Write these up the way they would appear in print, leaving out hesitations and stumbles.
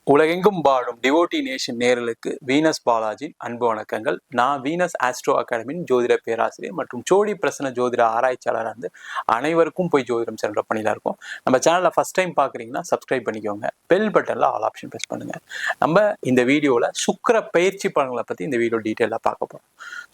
உலகெங்கும் வாழும் devotee nation நேயர்களுக்கு வீனஸ் பாலாஜி அன்பு வணக்கங்கள். நான் வீனஸ் ஆஸ்ட்ரோ அகாடமியின் ஜோதிட பேராசிரியர் மற்றும் சோடி பிரசன்ன ஜோதிட ஆராய்ச்சியாளராக இருந்து அனைவருக்கும் போய் ஜோதிடம் சென்ற பணியில் இருக்கும். நம்ம சேனலை ஃபர்ஸ்ட் டைம் பார்க்குறீங்கன்னா சப்ஸ்கிரைப் பண்ணிக்கோங்க. பெல் பட்டனில் ஆல் ஆப்ஷன் ப்ரெஸ் பண்ணுங்க. நம்ம இந்த வீடியோவில் சுக்கிர பயிற்சி பலன்களை பற்றி இந்த வீடியோ டீட்டெயிலாக பார்க்க போகிறோம்.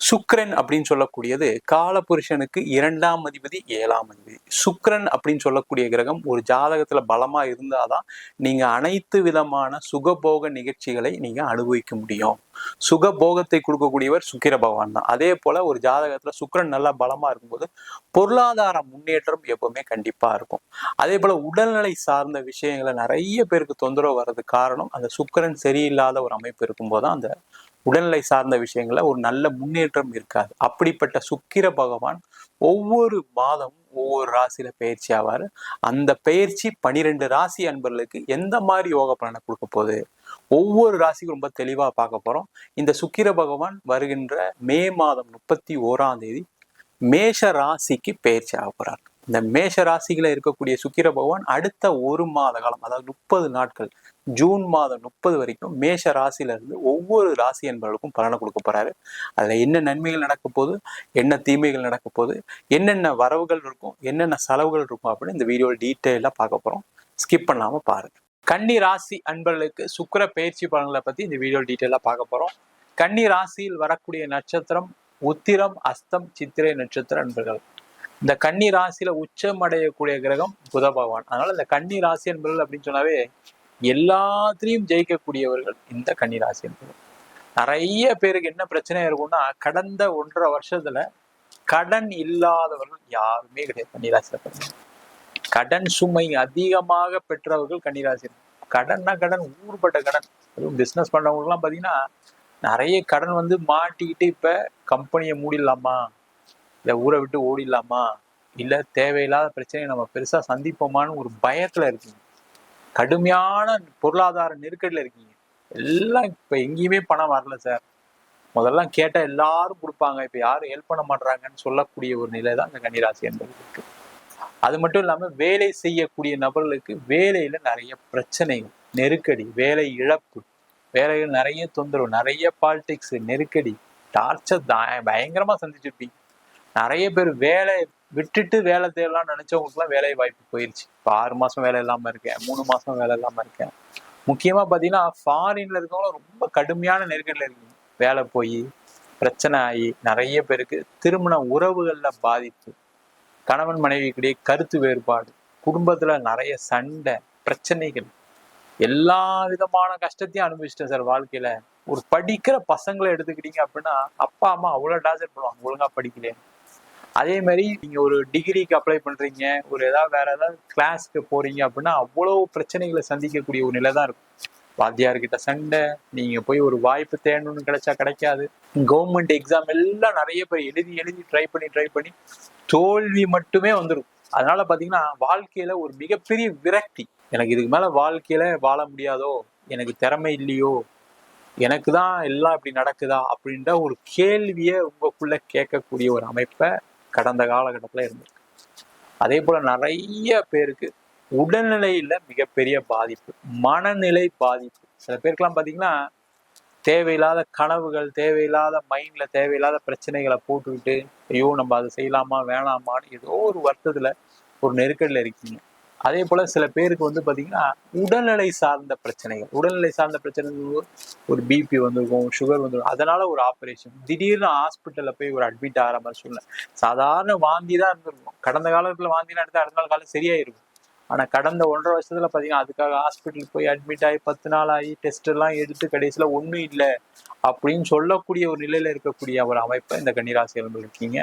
சுக்கிரன் அப்படின்னு சொல்லக்கூடியது காலபுருஷனுக்கு 2ஆம் அதிபதி 7ஆம் அதிபதி. சுக்கிரன் அப்படின்னு சொல்லக்கூடிய கிரகம் ஒரு ஜாதகத்தில் பலமாக இருந்தாதான் நீங்கள் அனைத்து விதமான சுகபோக நிகழ்ச்சிகளை நீங்க அனுபவிக்க முடியும். சுகபோகத்தை கொடுக்கக்கூடியவர் சுக்கிர பகவான் தான். அதே போல ஒரு ஜாதகத்துல சுக்கிரன் நல்லா பலமா இருக்கும்போது பொருளாதார முன்னேற்றம் எப்பவுமே கண்டிப்பா இருக்கும். அதே போல உடல்நிலை சார்ந்த விஷயங்களை நிறைய பேருக்கு தொந்தரவு வர்றதுக்கு காரணம் அந்த சுக்கிரன் சரியில்லாத ஒரு அமைப்பு இருக்கும்போதுதான் அந்த உடல்நிலை சார்ந்த விஷயங்கள ஒரு நல்ல முன்னேற்றம் இருக்காது. அப்படிப்பட்ட சுக்கிர பகவான் ஒவ்வொரு மாதமும் ஒவ்வொரு ராசியில பயிற்சி ஆவார். அந்த பயிற்சி 12 ராசி அன்பர்களுக்கு எந்த மாதிரி யோக பலனை கொடுக்க போகுது, ஒவ்வொரு ராசிக்கும் ரொம்ப தெளிவா பார்க்க போறோம். இந்த சுக்கிர பகவான் வருகின்ற மே மாதம் 31ஆம் தேதி மேஷ ராசிக்கு பயிற்சி ஆக போறார். இந்த மேஷ ராசிகளை இருக்கக்கூடிய சுக்கிர பகவான் அடுத்த ஒரு மாத காலம், அதாவது 30 நாட்கள், ஜூன் மாதம் 30 வரைக்கும் மேஷ ராசியில இருந்து ஒவ்வொரு ராசி என்பவர்களுக்கும் பலனை கொடுக்க போறாரு. அதுல என்ன நன்மைகள் நடக்க போகுது, என்ன தீமைகள் நடக்க போகுது, என்னென்ன வரவுகள் இருக்கும், என்னென்ன செலவுகள் இருக்கும் அப்படின்னு இந்த வீடியோ டீட்டெயிலா பார்க்க போறோம். ஸ்கிப் பண்ணாம பாருங்க. கன்னி ராசி அன்பர்களுக்கு சுக்கிர பயிற்சி பலன்களை பத்தி இந்த வீடியோ டீட்டெயிலா பார்க்க போறோம். கன்னி ராசியில் வரக்கூடிய நட்சத்திரம் உத்திரம், அஸ்தம், சித்திரை நட்சத்திர அன்பர்கள். இந்த கன்னி ராசியில உச்சம் அடையக்கூடிய கிரகம் புத பகவான். அதனால இந்த கன்னி ராசி என்பவர்கள் அப்படின்னு சொன்னாவே எல்லாத்திலையும் ஜெயிக்கக்கூடியவர்கள் இந்த கன்னி ராசி என்பவர்கள். நிறைய பேருக்கு என்ன பிரச்சனையா இருக்கும்னா, கடந்த 1.5 வருஷத்துல கடன் இல்லாதவர்கள் யாருமே கிடையாது கன்னிராசியில. கடன் சுமை அதிகமாக பெற்றவர்கள் கன்னிராசி. கடன்னா கடன், ஊர்பட்ட கடன். அதுவும் பிசினஸ் பண்றவங்களுக்கு எல்லாம் பாத்தீங்கன்னா நிறைய கடன் வந்து மாட்டிக்கிட்டு இப்ப கம்பெனியை மூடிடலாமா, இல்ல ஊரை விட்டு ஓடிடலாமா, இல்ல தேவையில்லாத பிரச்சனையை நம்ம பெருசா சந்திப்போமான்னு ஒரு பயத்துல இருக்கீங்க. கடுமையான பொருளாதார நெருக்கடியில இருக்கீங்க. எல்லாம் இப்ப எங்கேயுமே பணம் வரல சார், முதல்ல கேட்டா எல்லாரும் கொடுப்பாங்க, இப்ப யாரும் ஹெல்ப் பண்ண மாட்டாங்கன்னு சொல்லக்கூடிய ஒரு நிலை தான் இந்த கன்னிராசி என்பது இருக்கு. அது மட்டும் இல்லாம வேலை செய்யக்கூடிய நபர்களுக்கு வேலையில நிறைய பிரச்சனைகள், நெருக்கடி, வேலை இழப்பு, வேலைகள் நிறைய தொந்தரவு, நிறைய பாலிடிக்ஸ், நெருக்கடி, டார்ச்சர் பயங்கரமா சந்திச்சிருப்பீங்க. நிறைய பேர் வேலை விட்டுட்டு வேலை தேடலாம்னு நினைச்சவங்களுக்கு எல்லாம் வேலை வாய்ப்பு போயிருச்சு. இப்போ 6 மாசம் வேலை இல்லாம இருக்கேன், 3 மாசம் வேலை இல்லாம இருக்கேன். முக்கியமா பாத்தீங்கன்னா ஃபாரின்ல இருக்கவங்களும் ரொம்ப கடுமையான நெருக்கடியில இருக்கீங்க. வேலை போய் பிரச்சனை ஆகி நிறைய பேருக்கு திருமண உறவுகள்ல பாதிப்பு, கணவன் மனைவிக்கிடையே கருத்து வேறுபாடு, குடும்பத்துல நிறைய சண்டை பிரச்சனைகள், எல்லா விதமான கஷ்டத்தையும் அனுபவிச்சிட்டேன் சார் வாழ்க்கையில. ஒரு படிக்கிற பசங்களை எடுத்துக்கிட்டீங்க அப்படின்னா அப்பா அம்மா அவ்வளவு டார்ச்சர் பண்ணுவாங்க ஒழுங்கா படிக்கல. அதே மாதிரி நீங்க ஒரு டிகிரிக்கு அப்ளை பண்றீங்க, ஒரு வேற ஏதாவது கிளாஸ்க்கு போறீங்க அப்படின்னா அவ்வளவு பிரச்சனைகளை சந்திக்கக்கூடிய ஒரு நிலை தான் இருக்கும். வாத்தியார்கிட்ட சண்டை, நீங்க போய் ஒரு வாய்ப்பு தேடணும்னு கிடைச்சா கிடைக்காது. கவர்மெண்ட் எக்ஸாம் எல்லாம் நிறைய பேர் எழுதி ட்ரை பண்ணி தோல்வி மட்டுமே வந்துடும். அதனால பாத்தீங்கன்னா வாழ்க்கையில ஒரு மிகப்பெரிய விரக்தி, எனக்கு இதுக்கு மேல வாழ்க்கையில வாழ முடியாதோ, எனக்கு திறமை இல்லையோ, எனக்கு தான் எல்லாம் இப்படி நடக்குதா அப்படின்ற ஒரு கேள்வியை உங்களுக்குள்ள கேட்கக்கூடிய ஒரு அமைப்பை கடந்த காலகட்டத்துல இருந்திருக்கு. அதே போல நிறைய பேருக்கு உடல்நிலையில மிகப்பெரிய பாதிப்பு, மனநிலை பாதிப்பு. சில பேருக்கெல்லாம் பாத்தீங்கன்னா தேவையில்லாத கனவுகள், தேவையில்லாத மைண்ட்ல தேவையில்லாத பிரச்சனைகளை போட்டுக்கிட்டு ஐயோ நம்ம அதை செய்யலாமா வேணாமான்னு ஏதோ ஒரு வருத்தத்துல ஒரு நெருக்கடியில இருக்கீங்க. அதே போல சில பேருக்கு வந்து பாத்தீங்கன்னா உடல்நிலை சார்ந்த பிரச்சனை, ஒரு பிபி வந்திருக்கும், சுகர் வந்துருக்கும், அதனால ஒரு ஆப்ரேஷன், திடீர்னு ஹாஸ்பிட்டல்ல போய் ஒரு அட்மிட் ஆகிற மாதிரி சூழ்நிலை. சாதாரண வாந்தி தான் இருந்திருக்கும், கடந்த காலத்துல வாந்தினா எடுத்து அடுத்த நாள் காலம் சரியாயிருக்கும். ஆனா கடந்த 1.5 வருஷத்துல பாத்தீங்கன்னா அதுக்காக ஹாஸ்பிட்டலுக்கு போய் அட்மிட் ஆகி 10 நாள் ஆகி டெஸ்ட் எல்லாம் எடுத்து கடைசியில ஒண்ணும் இல்லை அப்படின்னு சொல்லக்கூடிய ஒரு நிலையில இருக்கக்கூடிய ஒரு அமைப்பை இந்த கன்னிராசி என்பது இருக்கீங்க.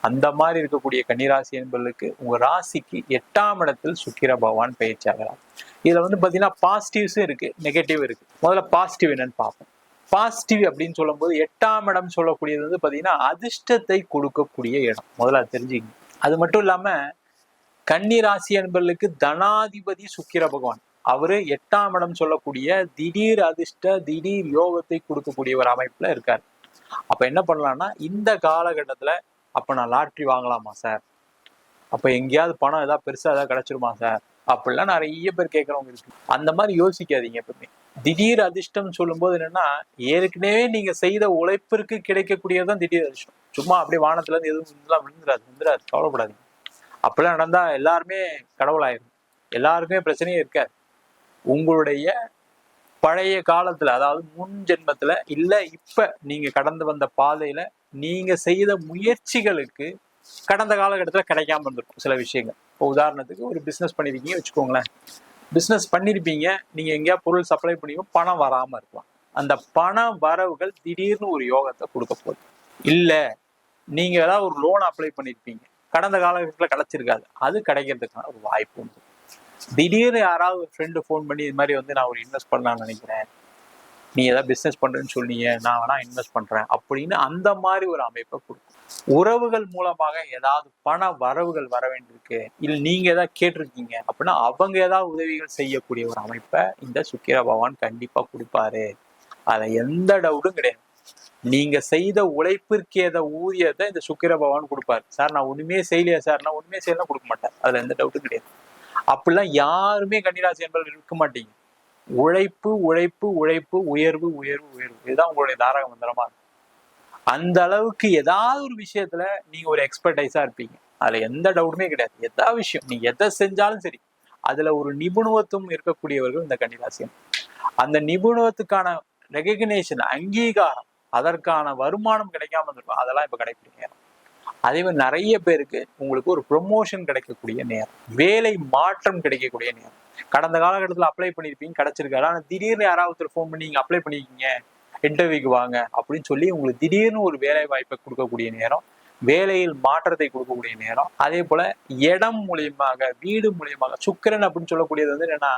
அந்த மாதிரி இருக்கக்கூடிய கன்னிராசி என்பதற்கு உங்க ராசிக்கு 8ஆம் இடத்தில் சுக்கிர பகவான் பயிற்சி ஆகிறார். இதுல வந்து பாத்தீங்கன்னா பாசிட்டிவ்ஸும் இருக்கு, நெகட்டிவ் இருக்கு. முதல்ல பாசிட்டிவ் என்னன்னு பார்ப்போம். பாசிட்டிவ் அப்படின்னு சொல்லும் போது 8ஆம் இடம் சொல்லக்கூடியது வந்து பாத்தீங்கன்னா அதிர்ஷ்டத்தை கொடுக்கக்கூடிய இடம், முதல்ல தெரிஞ்சுக்கணும். அது மட்டும் இல்லாம கன்னி ராசி என்பர்களுக்கு தனாதிபதி சுக்கிர பகவான், அவரு 8ஆம் இடம் சொல்லக்கூடிய திடீர் அதிர்ஷ்ட, திடீர் யோகத்தை கொடுக்கக்கூடிய ஒரு அமைப்புல இருக்காரு. அப்ப என்ன பண்ணலாம்னா இந்த காலகட்டத்துல அப்ப நான் லாட்ரி வாங்கலாமா சார், அப்ப எங்கேயாவது பணம் ஏதாவது பெருசா ஏதாவது கிடைச்சிருமா சார் அப்படிலாம் நிறைய பேர் கேட்கறவங்க இருக்கு. அந்த மாதிரி யோசிக்காதீங்க எப்பவுமே. திடீர் அதிர்ஷ்டம் சொல்லும் போது என்னன்னா, ஏற்கனவே நீங்க செய்த உழைப்பிற்கு கிடைக்கக்கூடியதுதான் திடீர் அதிர்ஷ்டம். சும்மா அப்படியே வானத்துல இருந்து எதுவும் விழுந்துராது, கவலைப்படாதீங்க. அப்படிலாம் நடந்தா எல்லாருமே கடவுளாயிரும், எல்லாருக்குமே பிரச்சனையே இருக்காது. உங்களுடைய பழைய காலத்துல, அதாவது முன் ஜென்மத்துல இல்ல இப்ப நீங்க கடந்து வந்த பாதையில நீங்க செய்த முயற்சிகளுக்கு கடந்த காலகட்டத்துல கிடைக்காம இருந்திருக்கும் சில விஷயங்கள். இப்போ உதாரணத்துக்கு ஒரு பிசினஸ் பண்ணிருக்கீங்க வச்சுக்கோங்களேன். பிசினஸ் பண்ணிருப்பீங்க, நீங்க எங்கேயா பொருள் சப்ளை பண்ணியும் பணம் வராம இருக்கலாம். அந்த பண வரவுகள் திடீர்னு ஒரு யோகத்தை கொடுக்க போகுது. இல்ல நீங்க ஏதாவது ஒரு லோன் அப்ளை பண்ணிருப்பீங்க, கடந்த காலகட்டத்துல கிடைச்சிருக்காது, அது கிடைக்கிறதுக்கான ஒரு வாய்ப்பு உண்டு. திடீர்னு யாராவது ஒரு ஃப்ரெண்டு ஃபோன் பண்ணி இது மாதிரி வந்து நான் ஒரு இன்வெஸ்ட் பண்ணலாம்னு நினைக்கிறேன், நீ ஏதாவது பிசினஸ் பண்றேன்னு சொன்னீங்க, நான் வேணா இன்வெஸ்ட் பண்றேன் அப்படின்னு அந்த மாதிரி ஒரு அமைப்பை கொடுக்கும். உறவுகள் மூலமாக ஏதாவது பண வரவுகள் வர வேண்டியிருக்கு, இல்லை நீங்க ஏதாவது கேட்டிருக்கீங்க அப்படின்னா அவங்க ஏதாவது உதவிகள் செய்யக்கூடிய ஒரு அமைப்பை இந்த சுக்கிர பகவான் கண்டிப்பா கொடுப்பாரு. அதுல எந்த டவுட்டும் கிடையாது. நீங்க செய்த உழைப்பிற்கு ஏத ஊதியத்தை இந்த சுக்கிர பகவான் கொடுப்பாரு. சார் நான் ஒண்ணுமே செய்யலையா சார், நான் ஒண்ணுமே செய்யலாம் கொடுக்க மாட்டேன், அதுல எந்த டவுட்டும் கிடையாது. அப்படிலாம் யாருமே கன்னிராசி என்பவர்கள் இருக்க மாட்டீங்க. உழைப்பு உழைப்பு உழைப்பு, உயர்வு உயர்வு உயர்வு, இதுதான் உங்களுடைய தாரக மந்திரமா இருக்கும். அந்த அளவுக்கு ஏதாவது ஒரு விஷயத்துல நீங்க ஒரு எக்ஸ்பர்டைஸா இருப்பீங்க, அதுல எந்த டவுட்டுமே கிடையாது. எதாவது விஷயம் நீங்க எதை செஞ்சாலும் சரி, அதுல ஒரு நிபுணத்துவம் இருக்கக்கூடியவர்கள் இந்த கன்னிராசி. அந்த நிபுணத்துக்கான ரெகக்னேஷன், அங்கீகாரம், அதற்கான வருமானம் கிடைக்காம இருக்கும், அதெல்லாம் இப்ப கிடைக்கக்கூடிய. அதே மாதிரி நிறைய பேருக்கு உங்களுக்கு ஒரு ப்ரொமோஷன் கிடைக்கக்கூடிய நேரம், வேலை மாற்றம் கிடைக்கக்கூடிய நேரம். கடந்த காலகட்டத்தில் அப்ளை பண்ணியிருப்பீங்க, கிடைச்சிருக்காரு, ஆனால் திடீர்னு யாராவது ஃபோன் பண்ணி நீங்க அப்ளை பண்ணிருக்கீங்க, இன்டர்வியூக்கு வாங்க அப்படின்னு சொல்லி உங்களுக்கு திடீர்னு ஒரு வேலை வாய்ப்பை கொடுக்கக்கூடிய நேரம், வேலையில் மாற்றத்தை கொடுக்கக்கூடிய நேரம். அதே போல இடம் மூலியமாக, வீடு மூலியமாக, சுக்கிரன் அப்படின்னு சொல்லக்கூடியது வந்து என்னன்னா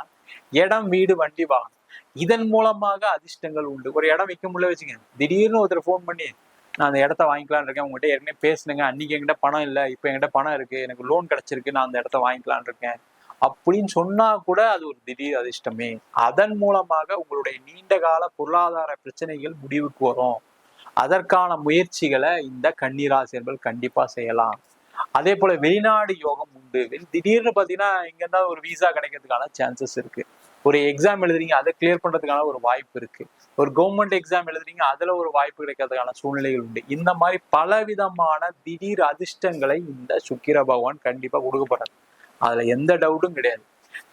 இடம், வீடு, வண்டி, வாகனம், இதன் மூலமாக அதிர்ஷ்டங்கள் உண்டு. ஒரு இடம் விற்க முடியல வச்சுங்க, திடீர்னு ஒருத்தர் ஃபோன் பண்ணி நான் அந்த இடத்த வாங்கிக்கலான்னு இருக்கேன், உங்ககிட்ட ஏற்கனவே பேசுனேங்க, அன்னைக்கு என்கிட்ட பணம் இல்லை, இப்போ என்கிட்ட பணம் இருக்கு, எனக்கு லோன் கிடைச்சிருக்கு, நான் அந்த இடத்த வாங்கிக்கலான்னு இருக்கேன் அப்படின்னு சொன்னா கூட அது ஒரு திடீர் அதிர்ஷ்டமே. அதன் மூலமாக உங்களுடைய நீண்ட கால பொருளாதார பிரச்சனைகள் முடிவுக்கு வரும். அதற்கான முயற்சிகளை இந்த கன்னிராசி என்பது கண்டிப்பா செய்யலாம். அதே போல வெளிநாடு யோகம் உண்டு. திடீர்னு பாத்தீங்கன்னா இங்க இருந்தா ஒரு விசா கிடைக்கிறதுக்கான சான்சஸ் இருக்கு. ஒரு எக்ஸாம் எழுதுறீங்க, அதை கிளியர் பண்றதுக்கான ஒரு வாய்ப்பு இருக்கு. ஒரு கவர்மெண்ட் எக்ஸாம் எழுதுறீங்க, அதுல ஒரு வாய்ப்பு கிடைக்கிறதுக்கான சூழ்நிலைகள் உண்டு. இந்த மாதிரி பலவிதமான திடீர் அதிர்ஷ்டங்களை இந்த சுக்கிர பகவான் கண்டிப்பா கொடுக்கப்படுறாரு, அதுல எந்த டவுட்டும் கிடையாது.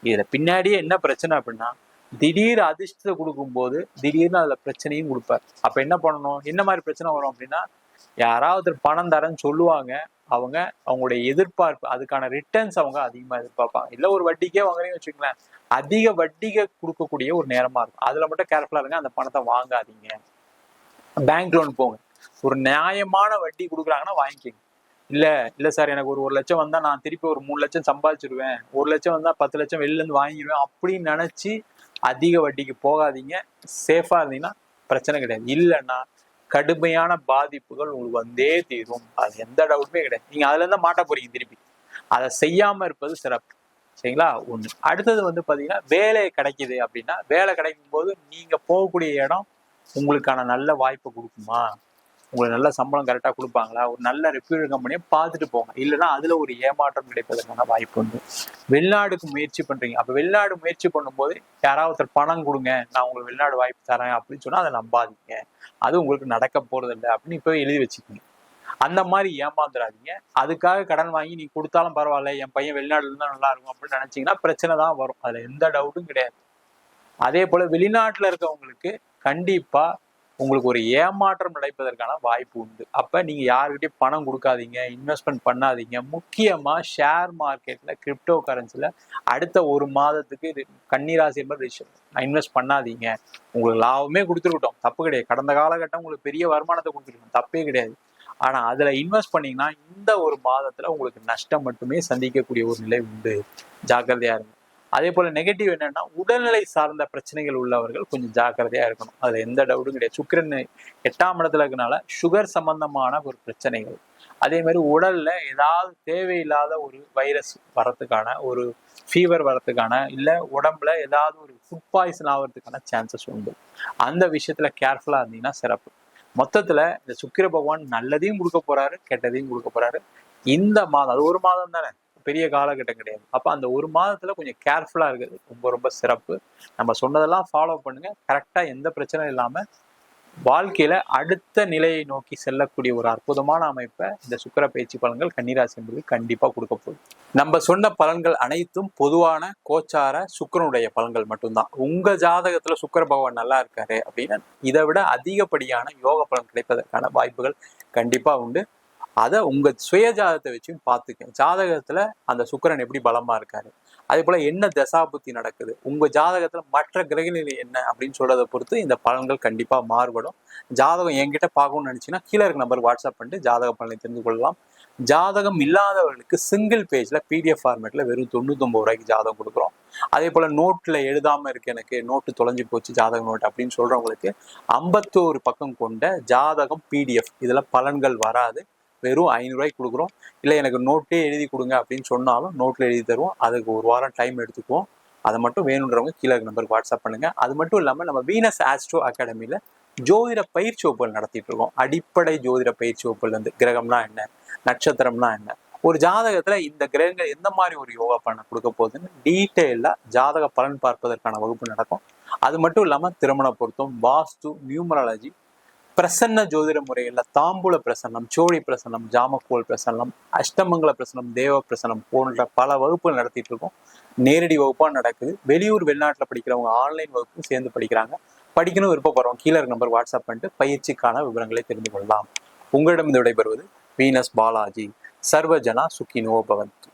இதுல பின்னாடியே என்ன பிரச்சனை அப்படின்னா, திடீர் அதிர்ஷ்டத்தை கொடுக்கும்போது திடீர்னு அதுல பிரச்சனையும் கொடுப்பாரு. அப்ப என்ன பண்ணணும், என்ன மாதிரி பிரச்சனை வரும் அப்படின்னா, யாராவது பணம் தரேன்னு சொல்லுவாங்க, அவங்க அவங்களுடைய எதிர்பார்ப்பு, அதுக்கான ரிட்டர்ன்ஸ் அவங்க அதிகமா எதிர்பார்ப்பாங்க. இல்ல ஒரு வட்டிக்கே வாங்குறீங்கன்னு வச்சுக்கோங்களேன், அதிக வட்டிக்கு கொடுக்கக்கூடிய ஒரு நேரமா இருக்கும். அதுல மட்டும் கேர்ஃபுல்லா இருங்க, அந்த பணத்தை வாங்காதீங்க. பேங்க் லோன் போங்க, ஒரு நியாயமான வட்டி கொடுக்குறாங்கன்னா வாங்கிக்கோங்க. இல்ல சார் எனக்கு ஒரு 1 லட்சம் வந்தா நான் திருப்பி ஒரு 3 லட்சம் சம்பாதிச்சிருவேன், 1 லட்சம் வந்தா 10 லட்சம் வெளில இருந்து வாங்கிடுவேன் அப்படின்னு நினைச்சு அதிக வட்டிக்கு போகாதீங்க. சேஃபா இருந்தீங்கன்னா பிரச்சனை கிடையாது. இல்லைன்னா கடுமையான பாதிப்புகள் உங்களுக்கு வந்தே தீரும், அது எந்த டவுட்டுமே கிடையாது. நீங்க அதுல இருந்தா மாட்ட போறீங்க திருப்பி. அதை செய்யாம இருப்பது சிறப்பு, சரிங்களா? ஒண்ணு. அடுத்தது வந்து பாத்தீங்கன்னா வேலை கிடைக்குது அப்படின்னா, வேலை கிடைக்கும் போது நீங்க போகக்கூடிய இடம் உங்களுக்கான நல்ல வாய்ப்பை கொடுக்குமா, உங்களுக்கு நல்ல சம்பளம் கரெக்டா கொடுப்பாங்களா, ஒரு நல்ல ரெப்யூட்டட் கம்பெனியை பார்த்துட்டு போங்க. இல்லைன்னா அதுல ஒரு ஏமாற்றம் கிடைப்பதற்கான வாய்ப்பு உண்டு. வெளிநாடுக்கு முயற்சி பண்றீங்க, அப்ப வெளிநாடு முயற்சி பண்ணும்போது யாராவது ஒருத்தர் பணம் கொடுங்க, நான் உங்களுக்கு வெளிநாடு வாய்ப்பு தரேன் அப்படின்னு சொன்னா அதை நம்பாதீங்க, அது உங்களுக்கு நடக்க போறது இல்லை அப்படின்னு இப்பவே எழுதி வச்சுக்கோங்க. அந்த மாதிரி ஏமாந்துடாதீங்க. அதுக்காக கடன் வாங்கி நீ கொடுத்தாலும் பரவாயில்ல, என் பையன் வெளிநாடுல இருந்தா நல்லா இருக்கும் அப்படின்னு நினைச்சீங்கன்னா பிரச்சனை தான் வரும், அதுல எந்த டவுட்டும் கிடையாது. அதே போல வெளிநாட்டுல இருக்கவங்களுக்கு கண்டிப்பா உங்களுக்கு ஒரு ஏமாற்றம் நடப்பதற்கான வாய்ப்பு உண்டு. அப்ப நீங்க யாருக்கிட்டையும் பணம் கொடுக்காதீங்க, இன்வெஸ்ட்மெண்ட் பண்ணாதீங்க. முக்கியமா ஷேர் மார்க்கெட்ல, கிரிப்டோ கரன்சில அடுத்த 1 மாதத்துக்கு கன்னிராசி என்பது இன்வெஸ்ட் பண்ணாதீங்க. உங்களுக்கு லாபமே கொடுத்துருக்கட்டும், தப்பு கிடையாது. கடந்த காலகட்டம் உங்களுக்கு பெரிய வருமானத்தை கொடுத்துருக்கணும், தப்பே கிடையாது. ஆனா அதுல இன்வெஸ்ட் பண்ணீங்கன்னா இந்த 1 மாதத்துல உங்களுக்கு நஷ்டம் மட்டுமே சந்திக்கக்கூடிய ஒரு நிலை உண்டு, ஜாக்கிரதையா இருங்க. அதே போல நெகட்டிவ் என்னன்னா, உடல்நிலை சார்ந்த பிரச்சனைகள் உள்ளவர்கள் கொஞ்சம் ஜாக்கிரதையா இருக்கணும், அதுல எந்த டவுட்டும் கிடையாது. சுக்கிரன் 8ஆம் இடத்துல இருக்கனால சுகர் சம்பந்தமான ஒரு பிரச்சனைகள், அதே மாதிரி உடல்ல ஏதாவது தேவையில்லாத ஒரு வைரஸ் வரத்துக்கான, ஒரு ஃபீவர் வரத்துக்கான, இல்ல உடம்புல ஏதாவது ஒரு ஃபுட் பாய்சன் ஆகிறதுக்கான சான்சஸ் உண்டு. அந்த விஷயத்துல கேர்ஃபுல்லா இருந்தீங்கன்னா சிறப்பு. மொத்தத்துல இந்த சுக்கிர பகவான் நல்லதையும் கொடுக்க போறாரு, கெட்டதையும் கொடுக்க போறாரு. இந்த மாதம், அது 1 மாதம் தானே, பெரிய காலகட்டம் கிடையாது. அப்ப அந்த ஒரு மாதத்துல கொஞ்சம் கேர்ஃபுல்லா இருக்குது ரொம்ப ரொம்ப சிறப்பு. நம்ம சொன்னதெல்லாம் ஃபாலோ பண்ணுங்க. கரெக்டா எந்த பிரச்சனையும் இல்லாம வாழ்க்கையில அடுத்த நிலையை நோக்கி செல்லக்கூடிய ஒரு அற்புதமான அமைப்பை இந்த சுக்கிர பயிற்சி பலன்கள் கன்னிராசி என்பது கண்டிப்பா கொடுக்க போகுது. நம்ம சொன்ன பலன்கள் அனைத்தும் பொதுவான கோச்சார சுக்கிரனுடைய பலன்கள் மட்டும்தான். உங்க ஜாதகத்துல சுக்கிர பகவான் நல்லா இருக்காரு அப்படின்னா இதை விட அதிகப்படியான யோக பலன் கிடைப்பதற்கான வாய்ப்புகள் கண்டிப்பா உண்டு. அதை உங்க சுய ஜாதகத்தை வச்சும் பார்த்துக்க. ஜாதகத்துல அந்த சுக்கிரன் எப்படி பலமா இருக்காரு, அதே போல என்ன தசாபுத்தி நடக்குது, உங்க ஜாதகத்துல மற்ற கிரகநிலை என்ன அப்படின்னு சொல்றதை பொறுத்து இந்த பலன்கள் கண்டிப்பா மாறுபடும். ஜாதகம் என்கிட்ட பார்க்கணும்னு நினைச்சீங்கன்னா கீழே இருக்க நம்பருக்கு வாட்ஸ்அப் பண்ணிட்டு ஜாதக பலனை தெரிந்து கொள்ளலாம். ஜாதகம் இல்லாதவர்களுக்கு சிங்கிள் பேஜ்ல பிடிஎஃப் ஃபார்மேட்ல வெறும் 99 ரூபாய்க்கு ஜாதகம் கொடுக்குறோம். அதே போல நோட்ல எழுதாம இருக்கு, எனக்கு நோட்டு தொலைஞ்சு போச்சு ஜாதக நோட் அப்படின்னு சொல்றவங்களுக்கு 51 பக்கம் கொண்ட ஜாதகம் பிடிஎஃப், இதுல பலன்கள் வராது, வெறும் 500 ரூபாய்க்கு கொடுக்குறோம். இல்லை எனக்கு நோட்டே எழுதி கொடுங்க அப்படின்னு சொன்னாலும் நோட்டில் எழுதி தருவோம். அதுக்கு ஒரு வாரம் டைம் எடுத்துக்குவோம். அதை மட்டும் வேணுன்றவங்க கீழே நம்பருக்கு வாட்ஸ்அப் பண்ணுங்க. அது மட்டும் இல்லாமல் நம்ம வீனஸ் ஆஸ்ட்ரோ அகாடமியில் ஜோதிட பயிற்சி வகுப்புகள் நடத்திட்டு இருக்கோம். அடிப்படை ஜோதிட பயிற்சி வகுப்புல இருந்து கிரகம்னா என்ன, நட்சத்திரம்னா என்ன, ஒரு ஜாதகத்துல இந்த கிரகங்கள் எந்த மாதிரி ஒரு யோகா பலனை கொடுக்க போகுதுன்னு டீட்டெயிலா ஜாதக பலன் பார்ப்பதற்கான வகுப்பு நடக்கும். அது மட்டும் இல்லாம திருமண பொருத்தம், வாஸ்து, நியூமராலஜி, பிரசன்ன ஜோதிட முறைகள்ல தாம்பூல பிரசன்னம், சோழி பிரசன்னம், ஜாமக்கோல் பிரசன்னம், அஷ்டமங்கல பிரசன்னம், தேவ பிரசன்னம் போன்ற பல வகுப்புகள் நடத்திட்டு இருக்கோம். நேரடி வகுப்பா நடக்குது. வெளியூர் வெளிநாட்டுல படிக்கிறவங்க ஆன்லைன் வகுப்பும் சேர்ந்து படிக்கிறாங்க. படிக்கணும் விருப்பப்படுறோம் கீழே நம்பர் வாட்ஸ்அப் பண்ணிட்டு பயிற்சிக்கான விவரங்களை தெரிந்து கொள்ளலாம். உங்களிடம் விடைபெறுவது வீனஸ் பாலாஜி. சர்வஜனா சுகினோ பவந்து.